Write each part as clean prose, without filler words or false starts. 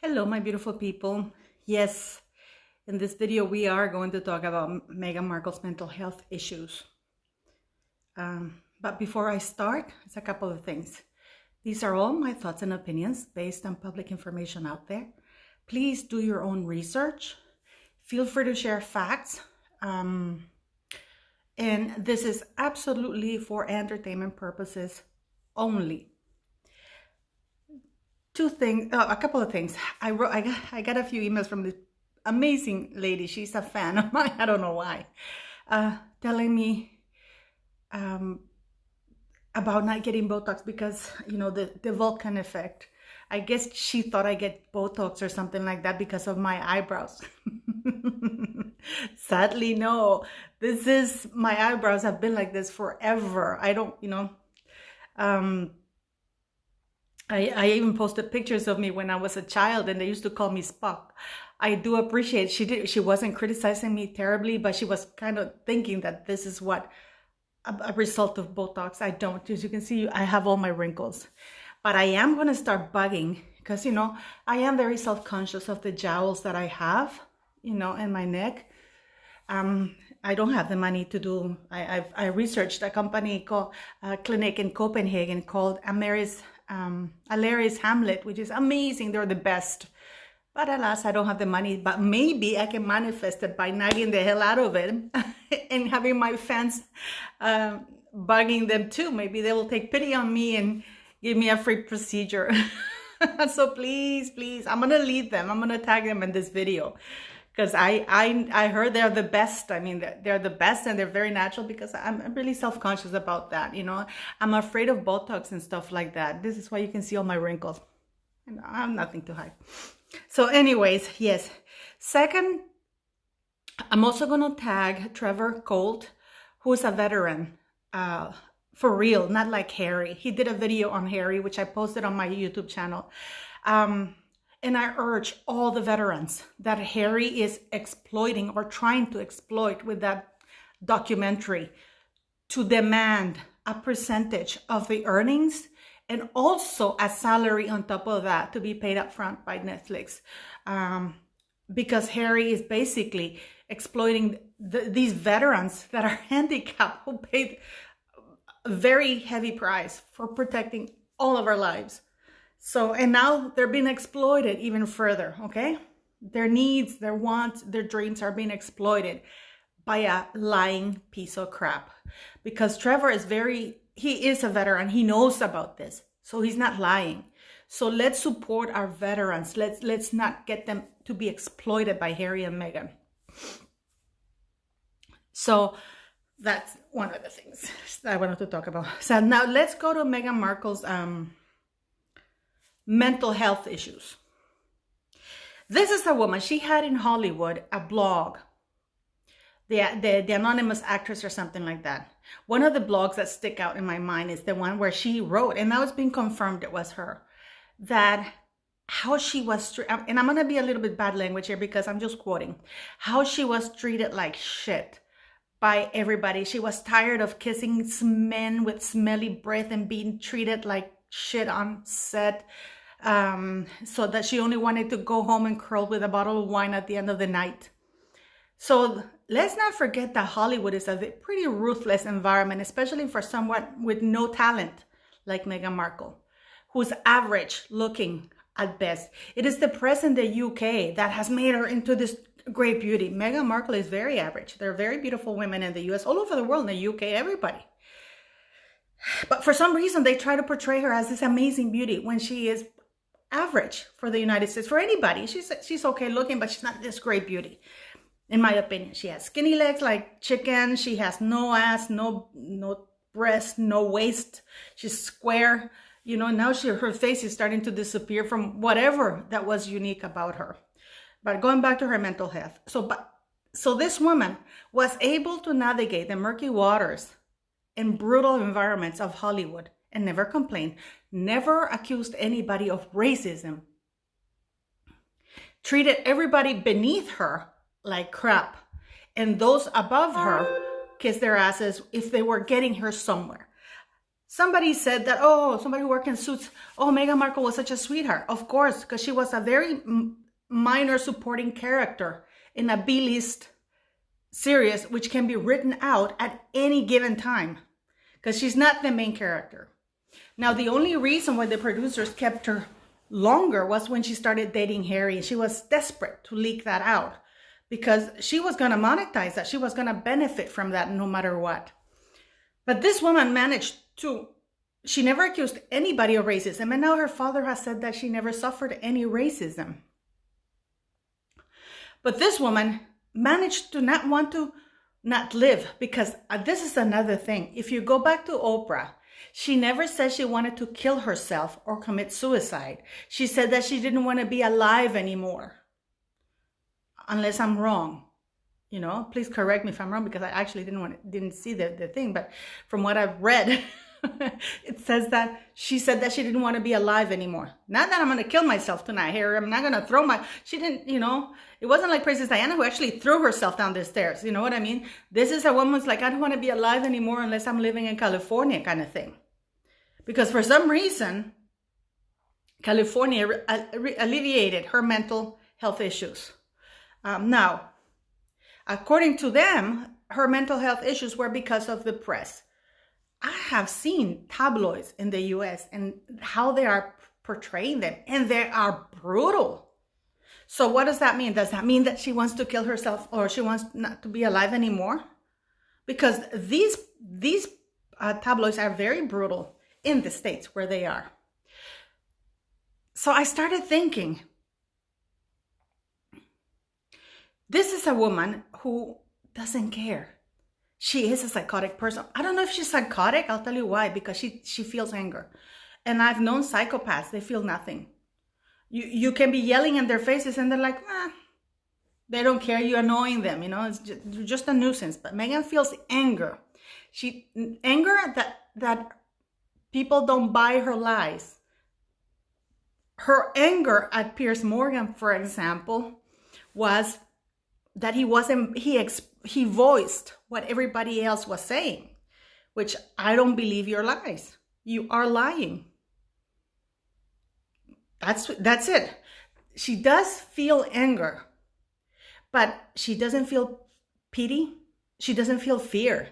Hello, my beautiful people. Yes, in this video, we are going to talk about Meghan Markle's mental health issues. But before I start, it's a couple of things. These are all my thoughts and opinions based on public information out there. Please do your own research. Feel free to share facts. And this is absolutely for entertainment purposes only. A couple of things. I got a few emails from this amazing lady. She's a fan of mine. I don't know why. Telling me about not getting Botox because, the Vulcan effect. I guess she thought I get Botox or something like that because of my eyebrows. Sadly, no. My eyebrows have been like this forever. I don't, I even posted pictures of me when I was a child and they used to call me Spock. I do appreciate she wasn't criticizing me terribly, but she was kind of thinking that this is what a result of Botox. I don't. As you can see, I have all my wrinkles. But I am going to start bugging because, I am very self-conscious of the jowls that I have, in my neck. I don't have the money to do. I researched a company called a clinic in Copenhagen called Hamlet, which is amazing. They're the best. But alas, I don't have the money. But maybe I can manifest it by nagging the hell out of it and having my fans bugging them too. Maybe they will take pity on me and give me a free procedure. So please, I'm going to lead them. I'm going to tag them in this video. Because I heard they're the best. I mean, they're the best and they're very natural because I'm really self-conscious about that, I'm afraid of Botox and stuff like that. This is why you can see all my wrinkles. And I have nothing to hide. So anyways, yes. Second, I'm also going to tag Trevor Colt, who's a veteran, for real, not like Harry. He did a video on Harry, which I posted on my YouTube channel. And I urge all the veterans that Harry is exploiting or trying to exploit with that documentary to demand a percentage of the earnings and also a salary on top of that to be paid up front by Netflix. Because Harry is basically exploiting these veterans that are handicapped who paid a very heavy price for protecting all of our lives. So, and now they're being exploited even further, okay? Their needs, their wants, their dreams are being exploited by a lying piece of crap. Because Trevor he is a veteran. He knows about this. So he's not lying. So let's support our veterans. Let's not get them to be exploited by Harry and Meghan. So that's one of the things I wanted to talk about. So now let's go to Meghan Markle's mental health issues. This is a woman. She had in Hollywood a blog, the anonymous actress or something like that. One of the blogs that stick out in my mind is the one where she wrote, and now it's been confirmed it was her, that how she was, and I'm going to be a little bit bad language here because I'm just quoting, how she was treated like shit by everybody. She was tired of kissing men with smelly breath and being treated like shit on set, so that she only wanted to go home and curl with a bottle of wine at the end of the night. So let's not forget that Hollywood is a pretty ruthless environment, especially for someone with no talent like Meghan Markle, who's average looking at best. It is the press in the UK that has made her into this great beauty. Meghan Markle is very average. There are very beautiful women in the US, all over the world, in the UK, everybody. But for some reason, they try to portray her as this amazing beauty when she is average for the United States. For anybody, she's okay looking, but she's not this great beauty. In my opinion, she has skinny legs like chicken. She has no ass, no breast, no waist. She's square. Now her face is starting to disappear from whatever that was unique about her. But going back to her mental health. So this woman was able to navigate the murky waters and brutal environments of Hollywood and never complained, never accused anybody of racism, treated everybody beneath her like crap, and those above her kissed their asses if they were getting her somewhere. Somebody said that, oh, somebody who worked in Suits, oh, Meghan Markle was such a sweetheart. Of course, because she was a very minor supporting character in a B-list series, which can be written out at any given time, because she's not the main character. Now, the only reason why the producers kept her longer was when she started dating Harry. She was desperate to leak that out because she was going to monetize that. She was going to benefit from that no matter what. But this woman managed to, she never accused anybody of racism. And now her father has said that she never suffered any racism. But this woman managed to not want to not live, because this is another thing. If you go back to Oprah, she never said she wanted to kill herself or commit suicide. She said that she didn't want to be alive anymore. Unless I'm wrong. You know, please correct me if I'm wrong, because I actually didn't see the thing. But from what I've read, it says that she said that she didn't want to be alive anymore. Not that I'm going to kill myself tonight, Harry. I'm not going to throw she didn't, you know, it wasn't like Princess Diana who actually threw herself down the stairs. You know what I mean? This is a woman who's like, I don't want to be alive anymore unless I'm living in California kind of thing. Because for some reason, California alleviated her mental health issues. Now, according to them, her mental health issues were because of the press. I have seen tabloids in the US and how they are portraying them, and they are brutal. So what does that mean? Does that mean that she wants to kill herself, or she wants not to be alive anymore? Because these tabloids are very brutal in the States where they are. So I started thinking, this is a woman who doesn't care. She is a psychotic person. I don't know if she's psychotic. I'll tell you why. Because she feels anger. And I've known psychopaths. They feel nothing. You can be yelling in their faces and they're like, they don't care. You're annoying them. You know, it's just a nuisance. But Meghan feels anger. Anger that people don't buy her lies. Her anger at Piers Morgan, for example, was that he voiced what everybody else was saying, which I don't believe your lies. You are lying. That's it. She does feel anger, but she doesn't feel pity. She doesn't feel fear.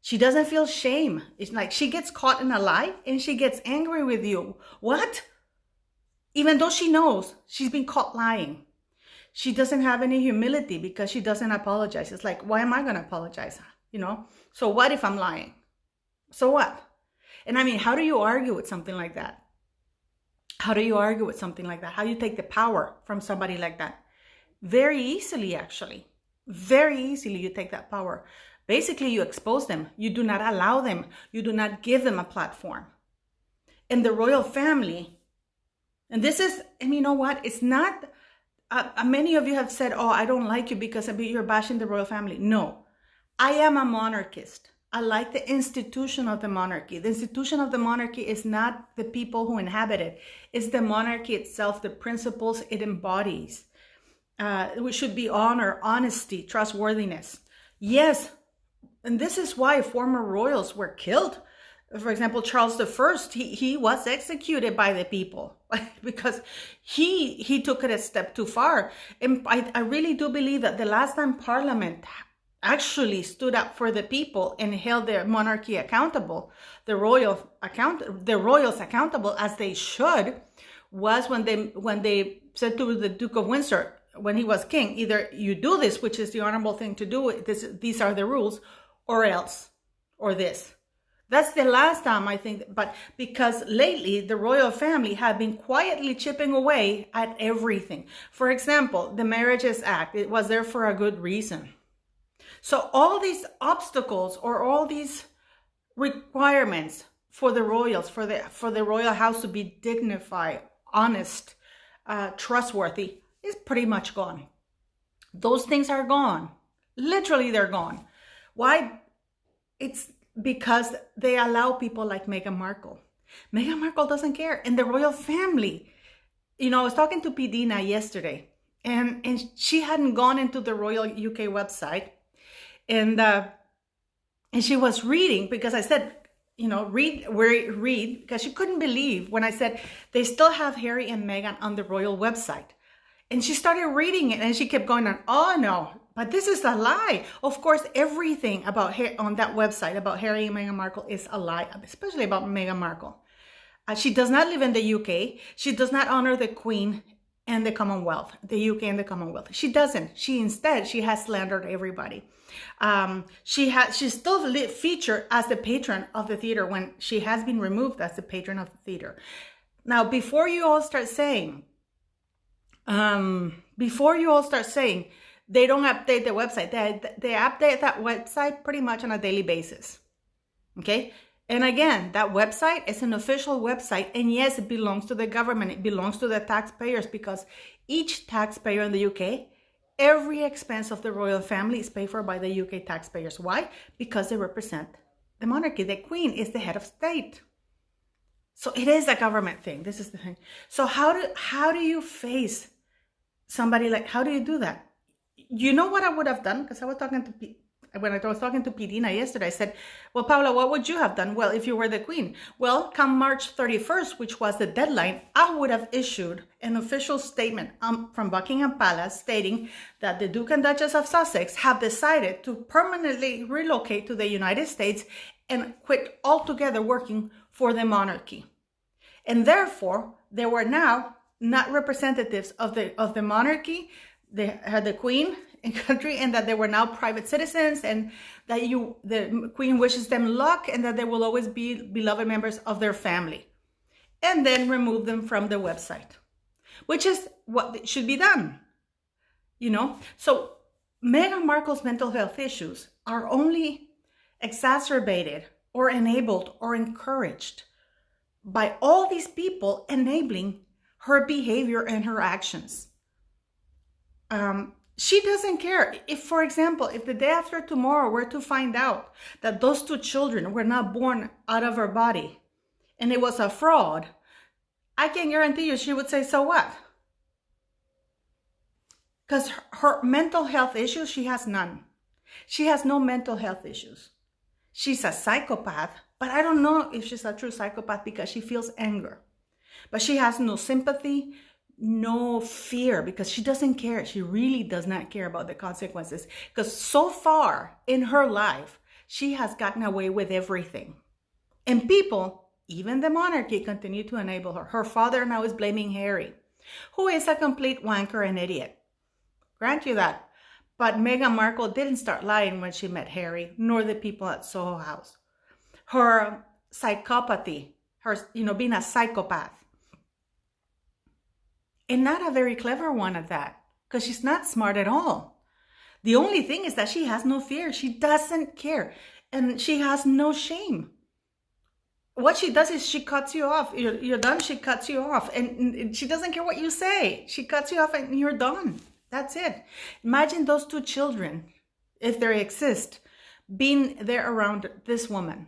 She doesn't feel shame. It's like she gets caught in a lie and she gets angry with you. What? Even though she knows she's been caught lying. She doesn't have any humility because she doesn't apologize. It's like, why am I going to apologize? You know? So what if I'm lying? So what? And I mean, how do you argue with something like that? How do you argue with something like that? How do you take the power from somebody like that? Very easily, actually. Very easily you take that power. Basically, you expose them. You do not allow them. You do not give them a platform. And the royal family, and this is, and you know what? It's not... many of you have said, oh, I don't like you because you're bashing the royal family. No, I am a monarchist. I like the institution of the monarchy. The institution of the monarchy is not the people who inhabit it. It's the monarchy itself, the principles it embodies. We should be honor, honesty, trustworthiness. Yes, and this is why former royals were killed. For example, Charles I, he was executed by the people because he took it a step too far. And I really do believe that the last time Parliament actually stood up for the people and held their monarchy accountable, the royals accountable as they should, was when they said to the Duke of Windsor, when he was king, either you do this, which is the honorable thing to do, these are the rules, or else, or this. That's the last time, I think, but because lately the royal family have been quietly chipping away at everything. For example, the Marriages Act, it was there for a good reason. So all these obstacles or all these requirements for the royals, for the royal house to be dignified, honest, trustworthy, is pretty much gone. Those things are gone. Literally, they're gone. Why? It's because they allow people like Meghan Markle. Meghan Markle doesn't care. And the royal family, you know, I was talking to Pidina yesterday, and she hadn't gone into the Royal UK website, and she was reading, because I said, read, because she couldn't believe when I said they still have Harry and Meghan on the royal website. And she started reading it and she kept going on, oh no, but this is a lie. Of course, everything about on that website about Harry and Meghan Markle is a lie, especially about Meghan Markle. She does not live in the UK. She does not honor the Queen and the Commonwealth, the UK and the Commonwealth. She doesn't. She has slandered everybody. She's still featured as the patron of the theater when she has been removed as the patron of the theater. Now, before you all start saying they don't update the website, they update that website pretty much on a daily basis. Okay. And again, that website is an official website. And yes, it belongs to the government. It belongs to the taxpayers, because each taxpayer in the UK, every expense of the royal family is paid for by the UK taxpayers. Why? Because they represent the monarchy. The Queen is the head of state. So it is a government thing. This is the thing. So how do you face somebody like, how do you do that? You know what I would have done? Because I was talking to when I was talking to Pidina yesterday, I said, well, Paula, what would you have done? Well, if you were the Queen? Well, come March 31st, which was the deadline, I would have issued an official statement from Buckingham Palace stating that the Duke and Duchess of Sussex have decided to permanently relocate to the United States and quit altogether working for the monarchy. And therefore, they were now not representatives of the monarchy, the Queen and country, and that they were now private citizens, and that the Queen wishes them luck, and that they will always be beloved members of their family, and then remove them from the website, which is what should be done. So Meghan Markle's mental health issues are only exacerbated or enabled or encouraged by all these people enabling her behavior and her actions. She doesn't care. If, for example, if the day after tomorrow we're to find out that those two children were not born out of her body and it was a fraud, I can guarantee you she would say, so what? Because her mental health issues, she has none. She has no mental health issues. She's a psychopath, but I don't know if she's a true psychopath because she feels anger. But she has no sympathy, no fear, because she doesn't care. She really does not care about the consequences, because so far in her life, she has gotten away with everything. And people, even the monarchy, continue to enable her. Her father now is blaming Harry, who is a complete wanker and idiot. Grant you that. But Meghan Markle didn't start lying when she met Harry, nor the people at Soho House. Her psychopathy, her, being a psychopath, and not a very clever one at that, because she's not smart at all. The only thing is that she has no fear. She doesn't care. And she has no shame. What she does is she cuts you off. You're done, she cuts you off. And she doesn't care what you say. She cuts you off and you're done. That's it. Imagine those two children, if they exist, being there around this woman.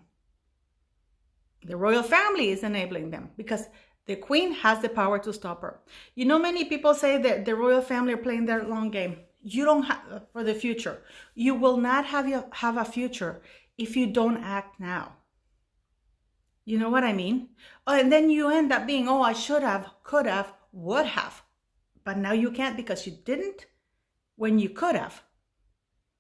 The royal family is enabling them because the Queen has the power to stop her. Many people say that the royal family are playing their long game. You don't have for the future. You will not have a future if you don't act now. You know what I mean? Oh, and then you end up being, I should have, could have, would have. But now you can't because you didn't when you could have.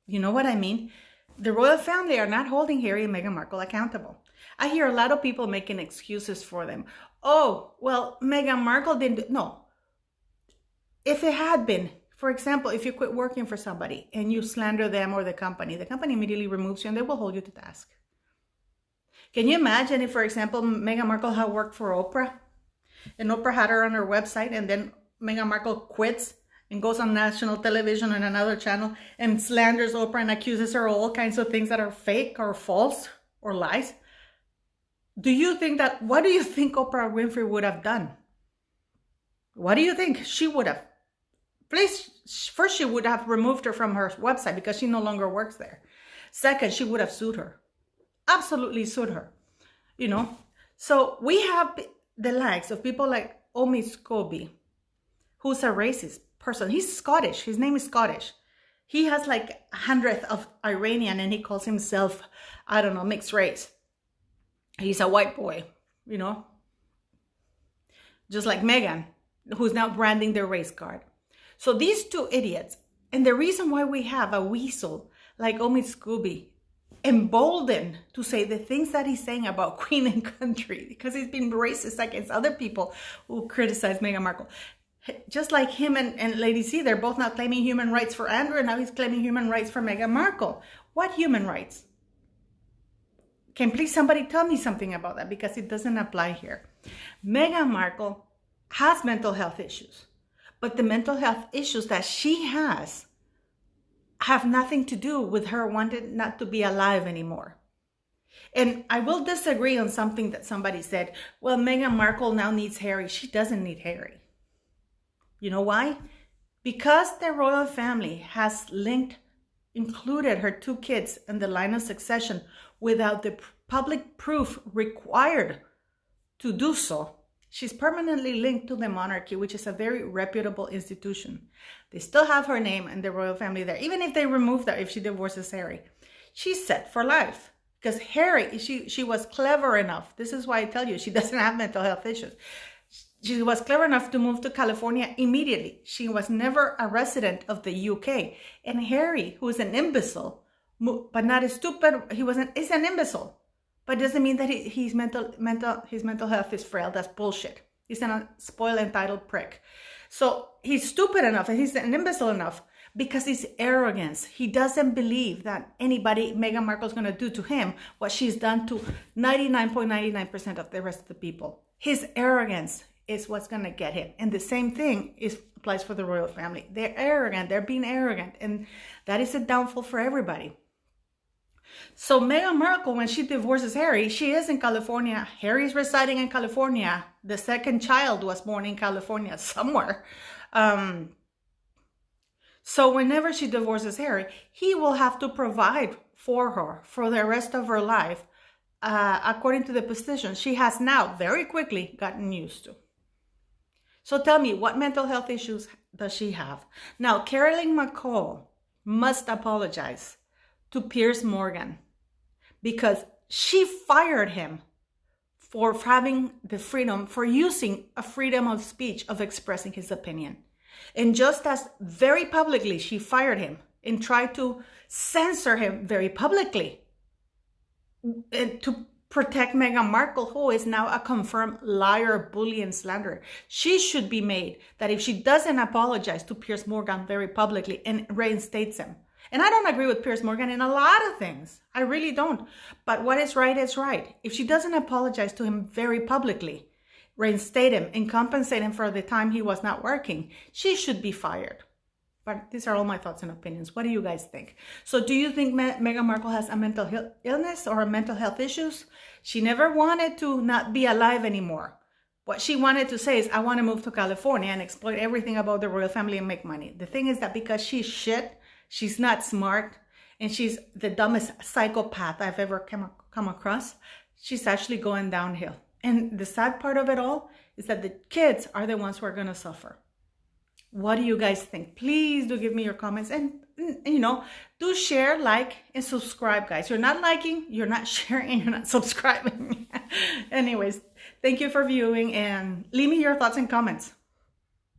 You know what I mean? The royal family are not holding Harry and Meghan Markle accountable. I hear a lot of people making excuses for them. Oh, well, Meghan Markle didn't. No. If it had been, for example, if you quit working for somebody and you slander them or the company immediately removes you and they will hold you to task. Can you imagine if, for example, Meghan Markle had worked for Oprah and Oprah had her on her website, and then Meghan Markle quits and goes on national television on another channel and slanders Oprah and accuses her of all kinds of things that are fake or false or lies? What do you think Oprah Winfrey would have done? What do you think she would have? First, she would have removed her from her website because she no longer works there. Second, she would have sued her. Absolutely sued her. So we have the likes of people like Omi Scobie, who's a racist person. He's Scottish. His name is Scottish. He has like 100th of Iranian and he calls himself, mixed race. He's a white boy, you know, just like Meghan, who's now branding their race card. So these two idiots, and the reason why we have a weasel like Omid Scooby emboldened to say the things that he's saying about Queen and country, because he's been racist against other people who criticize Meghan Markle. Just like him and Lady C, they're both now claiming human rights for Andrew, and now he's claiming human rights for Meghan Markle. What human rights? Can please somebody tell me something about that, because it doesn't apply here. Meghan Markle has mental health issues, but the mental health issues that she has have nothing to do with her wanting not to be alive anymore. And I will disagree on something that somebody said. Well, Meghan Markle now needs Harry. She doesn't need Harry. You know why? Because the royal family has included her two kids in the line of succession without the public proof required to do so. She's permanently linked to the monarchy, which is a very reputable institution. They still have her name and the royal family there, even if they remove that, if she divorces Harry. She's set for life because Harry, she was clever enough. This is why I tell you, she doesn't have mental health issues. She was clever enough to move to California immediately. She was never a resident of the UK. And Harry, who is an imbecile, but not as stupid, he's an imbecile. But it doesn't mean that his mental health is frail. That's bullshit. He's a spoiled, entitled prick. So he's stupid enough and he's an imbecile enough because his arrogance. He doesn't believe that anybody, Meghan Markle, is going to do to him what she's done to 99.99% of the rest of the people. His arrogance is what's going to get him. And the same thing applies for the royal family. They're arrogant. They're being arrogant. And that is a downfall for everybody. So Meghan Markle, when she divorces Harry, she is in California. Harry's residing in California. The second child was born in California somewhere. So whenever she divorces Harry, he will have to provide for her for the rest of her life, according to the position she has now very quickly gotten used to. So tell me, what mental health issues does she have? Now, Caroline McCall must apologize to Piers Morgan because she fired him for having the freedom, for using a freedom of speech of expressing his opinion. And just as very publicly she fired him and tried to censor him very publicly to protect Meghan Markle, who is now a confirmed liar, bully, and slanderer. She should be made that if she doesn't apologize to Piers Morgan very publicly and reinstates him. And I don't agree with Piers Morgan in a lot of things. I really don't. But what is right is right. If she doesn't apologize to him very publicly, reinstate him, and compensate him for the time he was not working, she should be fired. But these are all my thoughts and opinions. What do you guys think? So do you think Meghan Markle has a mental illness or mental health issues? She never wanted to not be alive anymore. What she wanted to say is, I want to move to California and exploit everything about the royal family and make money. The thing is that because she's shit, she's not smart, and she's the dumbest psychopath I've ever come across, she's actually going downhill. And the sad part of it all is that the kids are the ones who are going to suffer. What do you guys think? Please do give me your comments, and do share, like, and subscribe, guys. You're not liking, you're not sharing, and you're not subscribing. Anyways, thank you for viewing, and leave me your thoughts and comments.